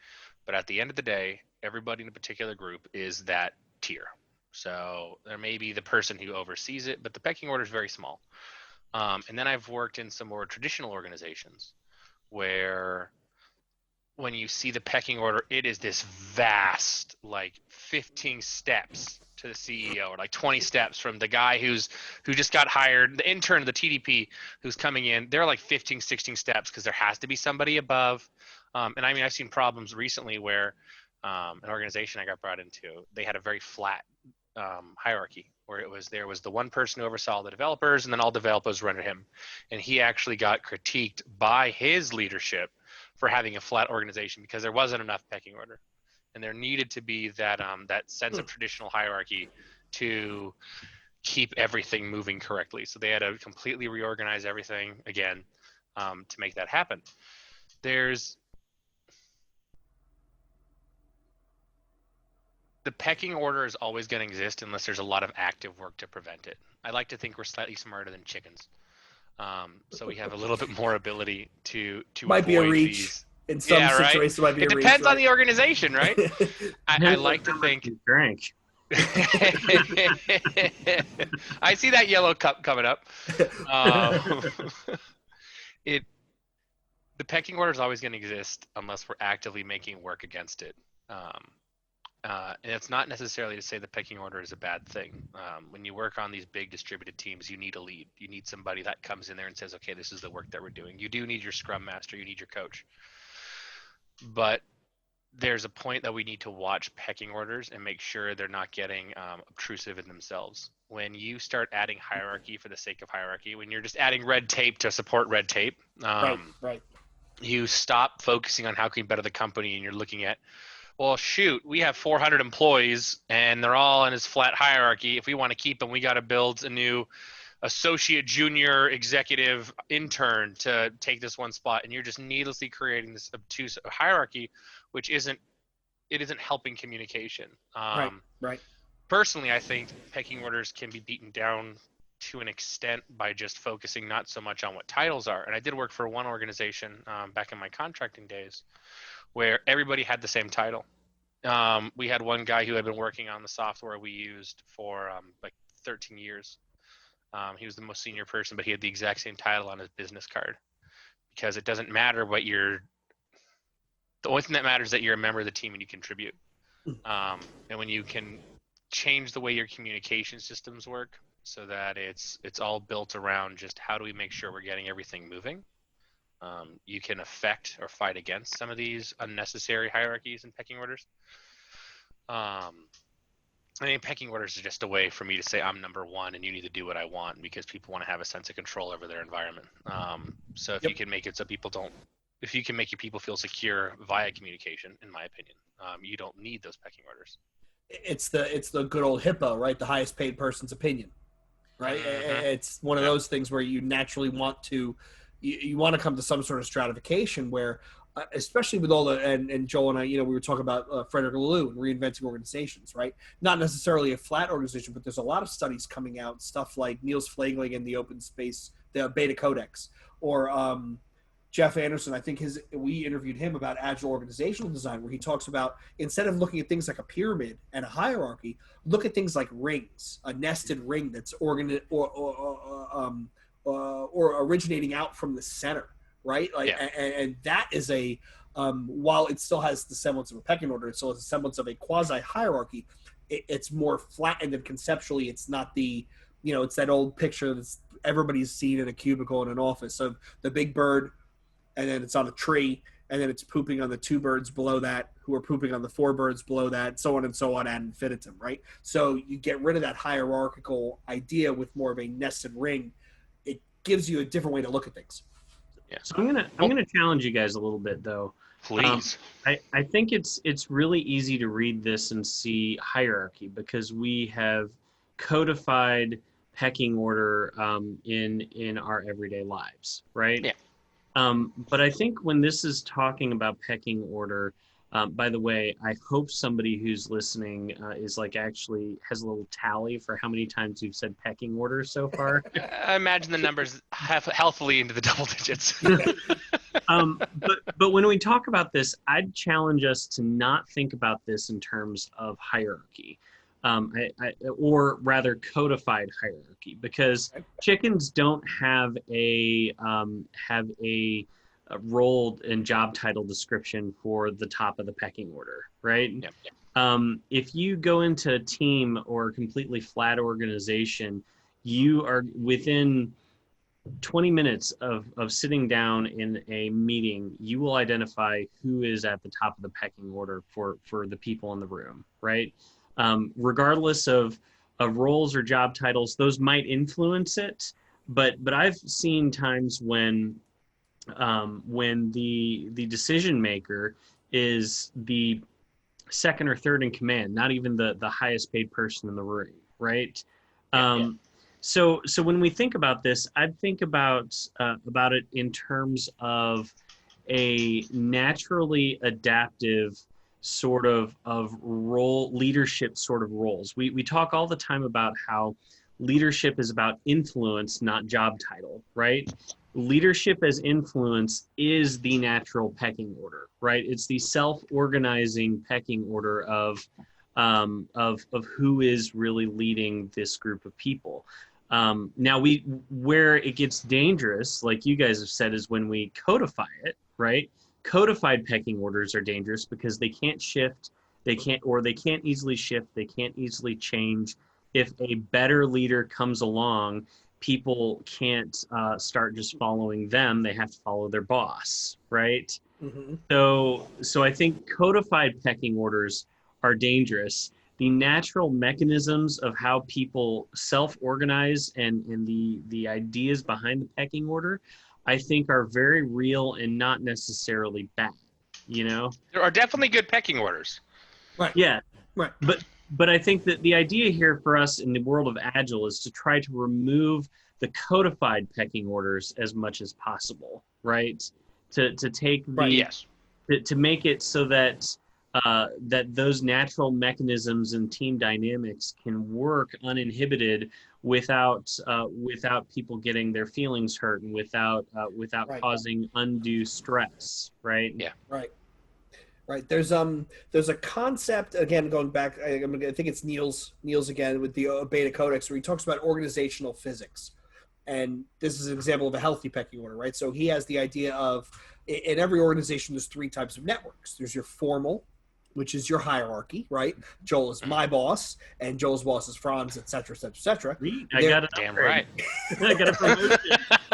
but at the end of the day, everybody in a particular group is that tier. So there may be the person who oversees it, but the pecking order is very small. And then I've worked in some more traditional organizations where when you see the pecking order, it is this vast, like 15 steps to the CEO, or like 20 steps from the guy who just got hired, the intern, the TDP who's coming in. They're like 15, 16 steps because there has to be somebody above. And I mean, I've seen problems recently where an organization I got brought into, they had a very flat hierarchy where there was the one person who oversaw the developers, and then all developers were under him. And he actually got critiqued by his leadership for having a flat organization because there wasn't enough pecking order, and there needed to be that sense of traditional hierarchy to keep everything moving correctly. So they had to completely reorganize everything again to make that happen. The pecking order is always going to exist unless there's a lot of active work to prevent it. I like to think we're slightly smarter than chickens. So we have a little bit more ability to might be a avoid reach these. in some Yeah, right. situations. Might be It a reach, depends on right? the organization, right? I like to think. Drink. I see that yellow cup coming up. The pecking order is always going to exist unless we're actively making work against it. And it's not necessarily to say the pecking order is a bad thing. When you work on these big distributed teams, you need a lead. You need somebody that comes in there and says, okay, this is the work that we're doing. You do need your scrum master. You need your coach. But there's a point that we need to watch pecking orders and make sure they're not getting obtrusive in themselves. When you start adding hierarchy for the sake of hierarchy, when you're just adding red tape to support red tape, right. You stop focusing on how can you better the company, and you're looking at, well, shoot, we have 400 employees and they're all in this flat hierarchy. If we want to keep them, we got to build a new associate, junior, executive, intern to take this one spot. And you're just needlessly creating this obtuse hierarchy, which isn't helping communication. Right. Personally, I think pecking orders can be beaten down to an extent by just focusing not so much on what titles are. And I did work for one organization back in my contracting days where everybody had the same title. We had one guy who had been working on the software we used for like 13 years. He was the most senior person, but he had the exact same title on his business card, because it doesn't matter what the only thing that matters is that you're a member of the team and you contribute. And when you can change the way your communication systems work so that it's all built around just how do we make sure we're getting everything moving. You can affect or fight against some of these unnecessary hierarchies and pecking orders. I mean, pecking orders is just a way for me to say I'm number one and you need to do what I want, because people want to have a sense of control over their environment. So if you can make it so people don't, if you can make your people feel secure via communication, in my opinion, you don't need those pecking orders. It's the good old HIPAA, right? The highest paid person's opinion, right? Mhm. It's one of those things where you naturally want to, you want to come to some sort of stratification where, especially with all the, and Joel and I, we were talking about Frederick Laloux and reinventing organizations, right? Not necessarily a flat organization, but there's a lot of studies coming out, stuff like Niels Flagling in the Open Space, the Beta Codex, or Jeff Anderson. I think we interviewed him about agile organizational design, where he talks about, instead of looking at things like a pyramid and a hierarchy, look at things like rings, a nested ring that's or originating out from the center, right? Like, and that is a, while it still has the semblance of a pecking order, it still has a semblance of a quasi hierarchy. It's more flattened, and conceptually, it's not the, it's that old picture that's everybody's seen in a cubicle in an office of the big bird, and then it's on a tree, and then it's pooping on the two birds below that, who are pooping on the four birds below that, so on and so on ad infinitum, right? So you get rid of that hierarchical idea with more of a nested ring. It gives you a different way to look at things. Yeah. So I'm gonna challenge you guys a little bit, though. Please. I think it's really easy to read this and see hierarchy, because we have codified pecking order in our everyday lives, right? Yeah. But I think when this is talking about pecking order, by the way, I hope somebody who's listening is actually has a little tally for how many times we've said pecking order so far. I imagine the numbers have healthily into the double digits. But when we talk about this, I'd challenge us to not think about this in terms of hierarchy, or rather codified hierarchy, because chickens don't have a role and job title description for the top of the pecking order, right? Yep. If you go into a team or a completely flat organization, you are within 20 minutes of sitting down in a meeting, you will identify who is at the top of the pecking order for the people in the room, right? Regardless of roles or job titles, those might influence it, but I've seen times when the decision maker is the second or third in command, not even the highest paid person in the room, right? So when we think about this, I'd think about it in terms of a naturally adaptive sort of role, leadership sort of roles. We talk all the time about how leadership is about influence, not job title, right? Leadership as influence is the natural pecking order, right? It's the self-organizing pecking order of who is really leading this group of people. Now where it gets dangerous, like you guys have said, is when we codify it, right? Codified pecking orders are dangerous because they can't shift, they can't easily shift, they can't easily change. If a better leader comes along, people can't start just following them, they have to follow their boss, right? Mm-hmm. So I think codified pecking orders are dangerous. The natural mechanisms of how people self-organize and the ideas behind the pecking order, I think, are very real and not necessarily bad, There are definitely good pecking orders. Right. Yeah. Right. But I think that the idea here for us in the world of Agile is to try to remove the codified pecking orders as much as possible, right? To take to make it so that that those natural mechanisms and team dynamics can work uninhibited without people getting their feelings hurt and without causing undue stress, right? Yeah. Right. There's a concept, again, going back, I think it's Niels again with the Beta Codex, where he talks about organizational physics. And this is an example of a healthy pecking order, right? So he has the idea of, in every organization, there's three types of networks. There's your formal, which is your hierarchy, right? Joel is my boss, and Joel's boss is Franz, et cetera, et cetera, et cetera. I got it. Damn right. I got a promotion.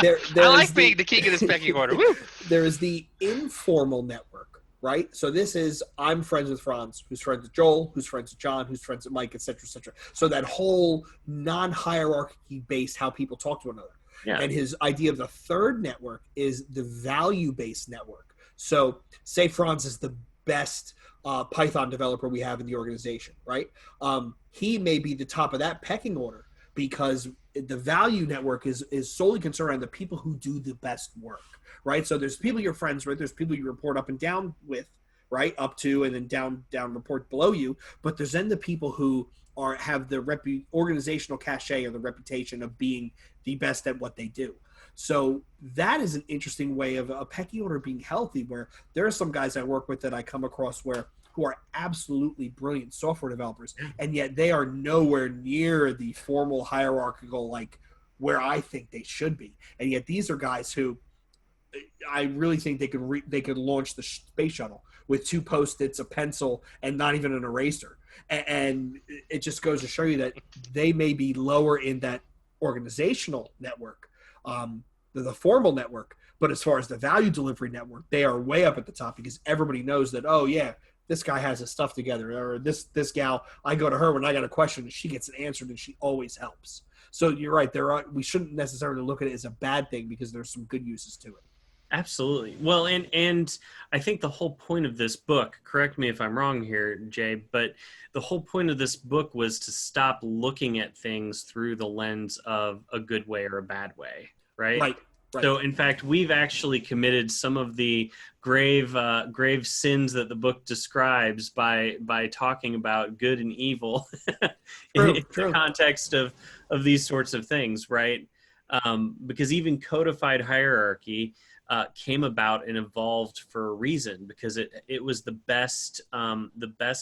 There I is like being the king of this pecking order. Woo! there is the informal network, right? So this is I'm friends with Franz, who's friends with Joel, who's friends with John, who's friends with Mike, et cetera, et cetera. So that whole non-hierarchy based how people talk to one another. Yeah. And his idea of the third network is the value-based network. So say Franz is the best Python developer we have in the organization, right? He may be the top of that pecking order because the value network is solely concerned around the people who do the best work, right? So there's people you're friends with, there's people you report up and down with, right? Up to and then down report below you. But there's then the people who have the organizational cachet or the reputation of being the best at what they do. So that is an interesting way of a pecking order being healthy, where there are some guys I work with that I come across who are absolutely brilliant software developers, and yet they are nowhere near the formal hierarchical, like where I think they should be. And yet these are guys who I really think they could launch the space shuttle with 2 Post-its, a pencil, and not even an eraser. And it just goes to show you that they may be lower in that organizational network, the formal network, but as far as the value delivery network, they are way up at the top because everybody knows that, oh yeah, this guy has his stuff together, or this gal, I go to her when I got a question and she gets it answered and she always helps. So you're right, we shouldn't necessarily look at it as a bad thing because there's some good uses to it. Absolutely. Well, and I think the whole point of this book, correct me if I'm wrong here, Jay, but the whole point of this book was to stop looking at things through the lens of a good way or a bad way, right? Right. So, in fact, we've actually committed some of the grave sins that the book describes by talking about good and evil in the context of these sorts of things, right? Because even codified hierarchy came about and evolved for a reason, because it was the best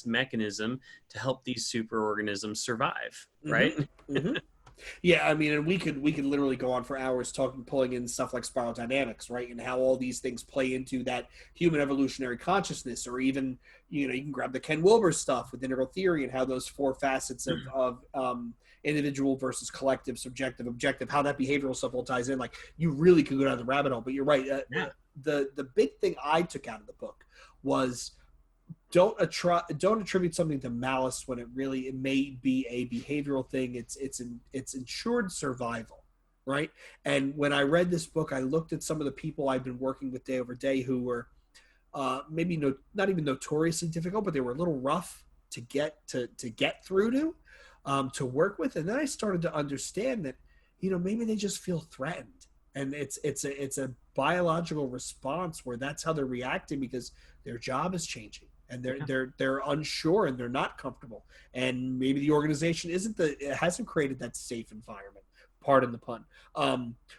mechanism to help these superorganisms survive, right? Mm-hmm. Yeah, I mean, and we could literally go on for hours pulling in stuff like spiral dynamics, right, and how all these things play into that human evolutionary consciousness, or even you can grab the Ken Wilber stuff with integral theory and how those 4 facets of individual versus collective, subjective, objective, how that behavioral stuff all ties in. Like, you really could go down the rabbit hole. But you're right. The big thing I took out of the book was don't attribute something to malice when it may be a behavioral thing. It's ensured survival, right? And when I read this book, I looked at some of the people I've been working with day over day who were maybe not even notoriously difficult, but they were a little rough to get through to work with. And then I started to understand that maybe they just feel threatened, and it's a biological response where that's how they're reacting because their job is changing. And they're unsure and they're not comfortable, and maybe the organization hasn't created that safe environment, pardon the pun,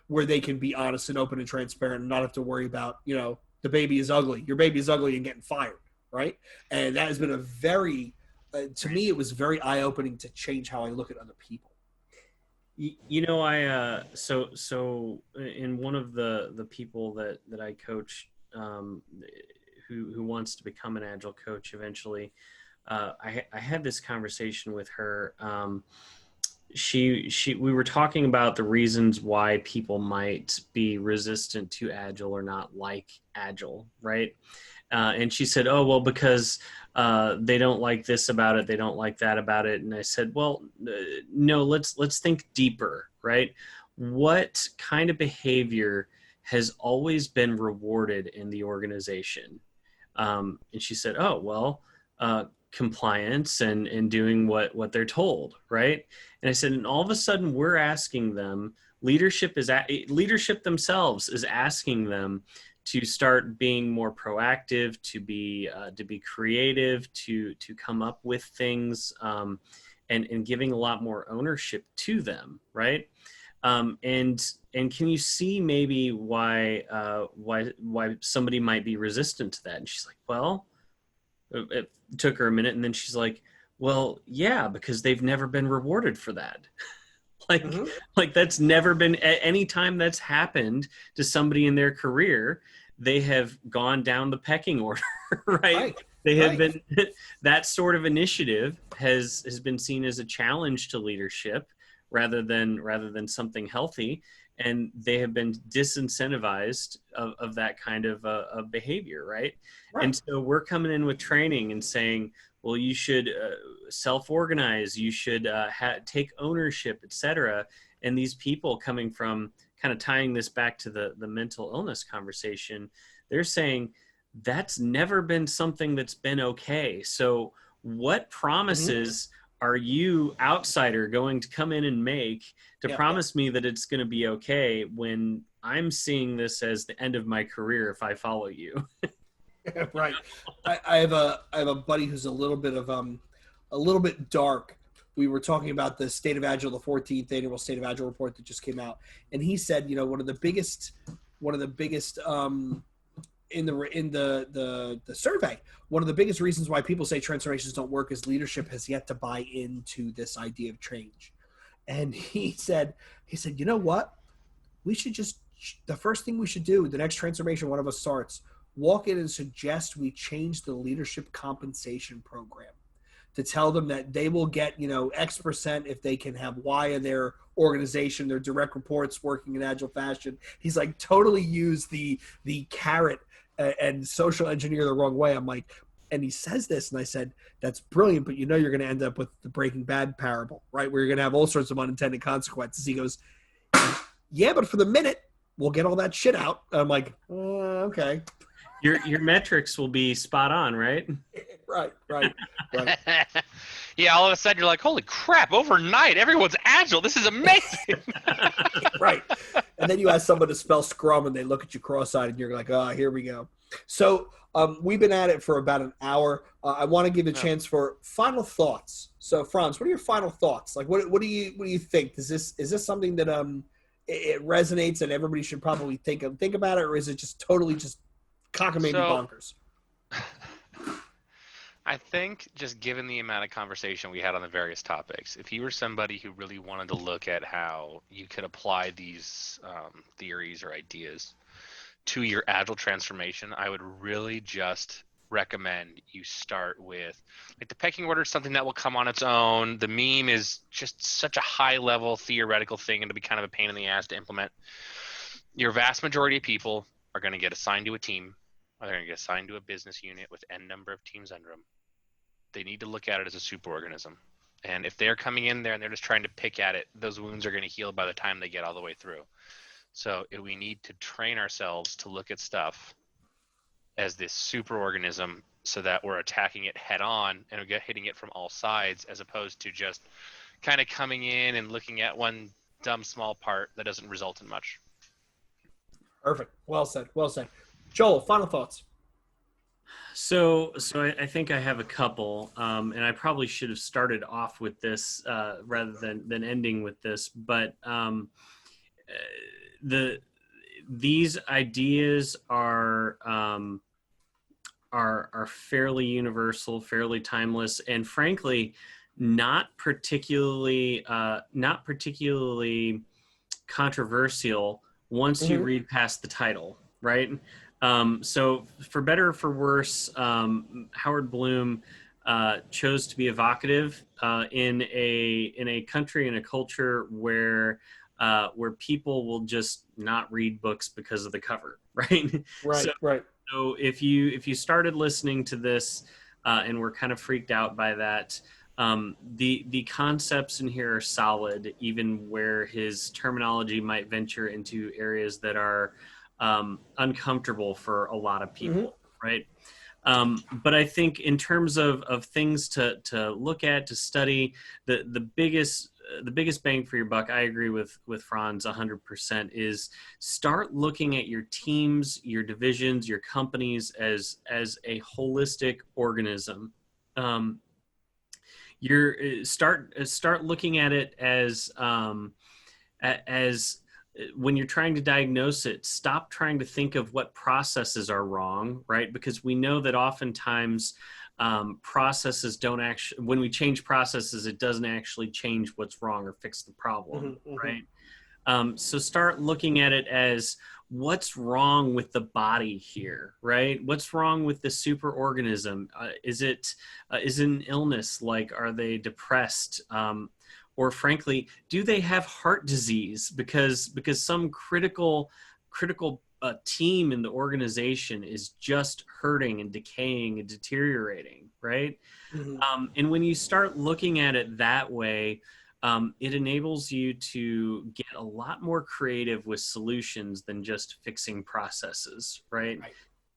where they can be honest and open and transparent and not have to worry about the baby is ugly, your baby is ugly and getting fired, right? And that has been a very to me it was very eye-opening to change how I look at other people. I so in one of the people that I coach, who wants to become an Agile coach eventually, I had this conversation with her. We were talking about the reasons why people might be resistant to Agile or not like Agile, right? And she said, oh, well, because they don't like this about it, they don't like that about it. And I said, well, no, let's think deeper, right? What kind of behavior has always been rewarded in the organization? And she said, oh, well, compliance and doing what they're told, right? And I said, and all of a sudden we're asking them, leadership themselves is asking them to start being more proactive, to be creative, to come up with things, and giving a lot more ownership to them, right? And can you see maybe why somebody might be resistant to that? And she's like, well, it took her a minute, and then she's like, well, yeah, because they've never been rewarded for that. Like that's never been, at any time that's happened to somebody in their career, they have gone down the pecking order, right? They have Right. been that sort of initiative has been seen as a challenge to leadership rather than something healthy, and they have been disincentivized of that kind of behavior, right? And Right. so we're coming in with training and saying, well, you should self-organize, you should take ownership, etc. And these people coming from kind of tying this back to the mental illness conversation, they're saying that's never been something that's been okay. So what Hmm. promises are you, outsider, going to come in and make to Yeah. promise me that it's going to be okay when I'm seeing this as the end of my career if I follow you? Right. I have a buddy who's a little bit dark. We were talking about the State of Agile, the 14th annual State of Agile report that just came out, and he said, one of the biggest in the survey, one of the biggest reasons why people say transformations don't work is leadership has yet to buy into this idea of change. And he said, you know what? We should just the first thing we should do, the next transformation one of us starts, walk in and suggest we change the leadership compensation program to tell them that they will get X% if they can have Y in their organization, their direct reports working in agile fashion. He's like totally used the carrot and social engineer the wrong way. I'm like, and he says this, and I said, that's brilliant, but you're going to end up with the Breaking Bad parable, right? Where you're going to have all sorts of unintended consequences. He goes, yeah, but for the minute, we'll get all that shit out. And I'm like, okay. Your metrics will be spot on, right? Right. Yeah, all of a sudden you're like, holy crap, overnight, everyone's agile. This is amazing. Right. And then you ask someone to spell Scrum and they look at you cross-eyed and you're like, here we go. So we've been at it for about an hour. I want to give a chance for final thoughts. So Franz, what are your final thoughts? Like, what do you think? Is this something that it resonates and everybody should probably think about it, or is it just totally just cockamamie bonkers? I think just given the amount of conversation we had on the various topics, if you were somebody who really wanted to look at how you could apply these theories or ideas to your agile transformation, I would really just recommend you start with, like, the pecking order is something that will come on its own. The meme is just such a high level theoretical thing and to be kind of a pain in the ass to implement. Your vast majority of people are going to get assigned to a team, or they're going to get assigned to a business unit with n number of teams under them. They need to look at it as a superorganism. And if they're coming in there and they're just trying to pick at it, those wounds are going to heal by the time they get all the way through. So we need to train ourselves to look at stuff as this superorganism so that we're attacking it head on and we're hitting it from all sides, as opposed to just kind of coming in and looking at one dumb small part that doesn't result in much. Perfect. Well said. Joel, final thoughts. So I think I have a couple, and I probably should have started off with this rather than ending with this. But these ideas are fairly universal, fairly timeless, and frankly, not particularly controversial once you read past the title, right? So for better or for worse, Howard Bloom chose to be evocative in a country and a culture where people will just not read books because of the cover, right? Right. So if you started listening to this and were kind of freaked out by that, the concepts in here are solid, even where his terminology might venture into areas that are uncomfortable for a lot of people, right? But I think in terms of things to look at, to study, the biggest bang for your buck, I agree with Franz 100%, is start looking at your teams, your divisions, your companies as a holistic organism. Start looking at it as when you're trying to diagnose it, stop trying to think of what processes are wrong, right? Because we know that oftentimes processes don't actually, when we change processes, it doesn't actually change what's wrong or fix the problem, right? So start looking at it as what's wrong with the body here, right? What's wrong with the superorganism? Is it an illness? Like, are they depressed? Or frankly, do they have heart disease? Because some critical team in the organization is just hurting and decaying and deteriorating, right? Mhm. And when you start looking at it that way, it enables you to get a lot more creative with solutions than just fixing processes, right? Right.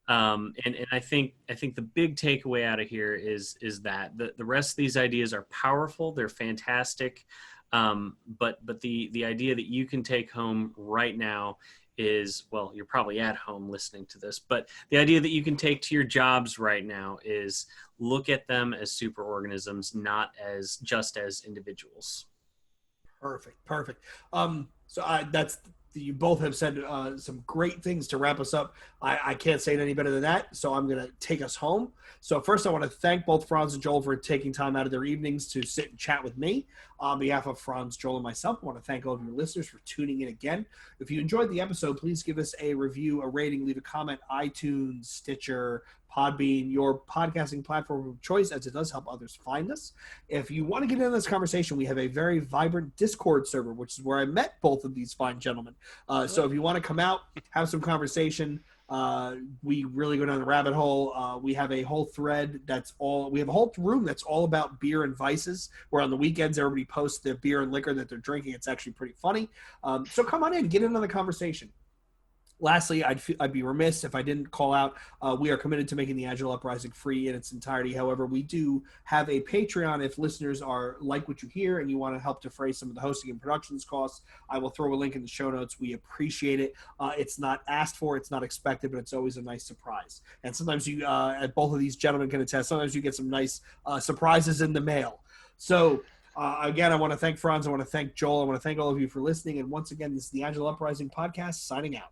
And I think the big takeaway out of here is that the rest of these ideas are powerful, they're fantastic, but the idea that you can take home right now is, well, you're probably at home listening to this, but the idea that you can take to your jobs right now is look at them as superorganisms, not as just as individuals. Perfect. That's you both have said some great things to wrap us up. I can't say it any better than that, so I'm going to take us home. So first, I want to thank both Franz and Joel for taking time out of their evenings to sit and chat with me. On behalf of Franz, Joel, and myself, I want to thank all of your listeners for tuning in again. If you enjoyed the episode, please give us a review, a rating, leave a comment, iTunes, Stitcher, Podbean, your podcasting platform of choice, as it does help others find us. If you want to get into this conversation, we have a very vibrant Discord server, which is where I met both of these fine gentlemen. So if you want to come out, have some conversation, we really go down the rabbit hole. We have a whole thread we have a whole room that's all about beer and vices, where on the weekends everybody posts the beer and liquor that they're drinking. It's actually pretty funny. So come on in, get in on the conversation. Lastly, I'd be remiss if I didn't call out, we are committed to making the Agile Uprising free in its entirety. However, we do have a Patreon. If listeners are like what you hear and you want to help defray some of the hosting and productions costs, I will throw a link in the show notes. We appreciate it. It's not asked for, it's not expected, but it's always a nice surprise. And sometimes you, both of these gentlemen can attest, sometimes you get some nice surprises in the mail. So again, I want to thank Franz. I want to thank Joel. I want to thank all of you for listening. And once again, this is the Agile Uprising podcast signing out.